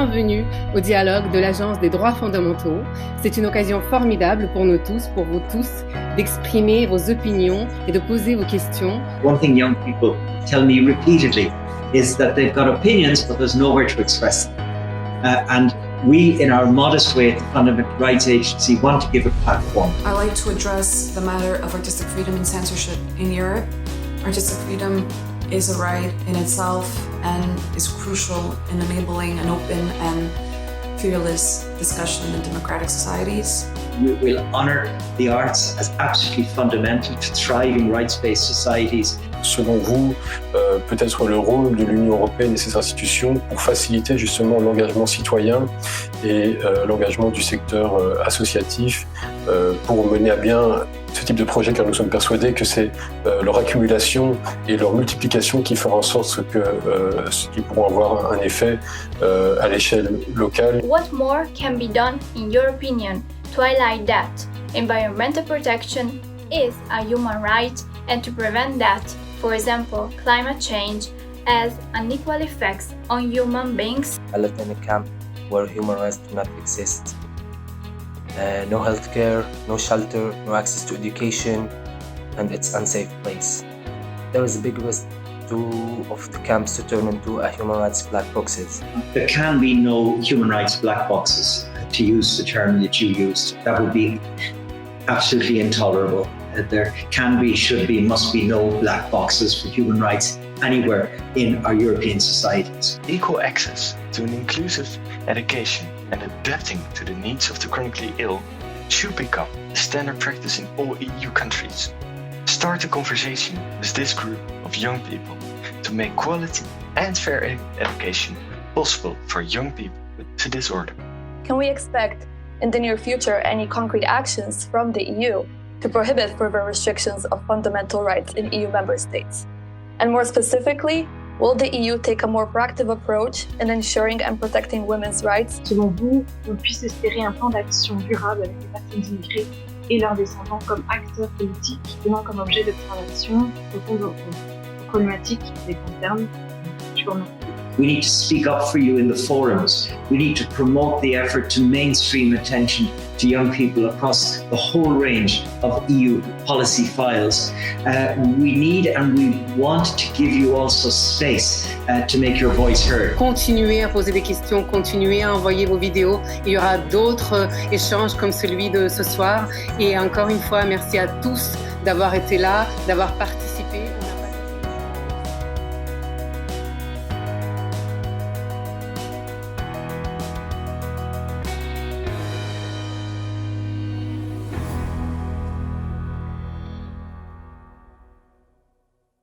bienvenue au dialogue de l'Agence des droits fondamentaux. C'est une occasion formidable pour nous tous, pour vous tous, d'exprimer vos opinions et de poser vos questions. One thing young people tell me repeatedly is that they've got opinions, but there's nowhere to express them. And we, in our modest way at the Fundamental Rights Agency, want to give a platform. I like to address the matter of artistic freedom and censorship in Europe. Artistic freedom is a right in itself and is crucial in enabling an open and fearless discussion in democratic societies. We will honour the arts as absolutely fundamental to thriving rights-based societies. Selon vous, peut être le rôle de l'Union européenne et ses institutions pour faciliter justement l'engagement citoyen et l'engagement du secteur associatif pour mener à bien ce type de projet, car nous sommes persuadés que c'est leur accumulation et leur multiplication qui feront en sorte qu'ils pourront avoir un effet à l'échelle locale. What more can be done, in your opinion, to highlight that environmental protection is a human right and to prevent that, for example, climate change has unequal effects on human beings? I lived in a camp where human rights do not exist. No healthcare, no shelter, no access to education, and it's an unsafe place. There is a big risk of the camps to turn into a human rights black boxes. There can be no human rights black boxes, to use the term that you used. That would be absolutely intolerable. There can be, should be, must be no black boxes for human rights anywhere in our European societies. Equal access to an inclusive education and adapting to the needs of the chronically ill should become the standard practice in all EU countries. Start a conversation with this group of young people to make quality and fair education possible for young people with a disorder. Can we expect in the near future any concrete actions from the EU to prohibit further restrictions of fundamental rights in EU member states? And more specifically, will the EU take a more proactive approach in ensuring and protecting women's rights? Selon vous, on puisse espérer un plan d'action durable avec les personnes immigrées et leurs descendants comme acteurs politiques et non comme objet d'observation aux problématiques qui les concernent. Je vous remercie. We need to speak up for you in the forums. We need to promote the effort to mainstream attention to young people across the whole range of EU policy files. We need and we want to give you also space to make your voice heard. Continuez à poser des questions, continuez à envoyer vos vidéos. Il y aura d'autres échanges comme celui de ce soir. Et encore une fois, merci à tous d'avoir été là, d'avoir participé.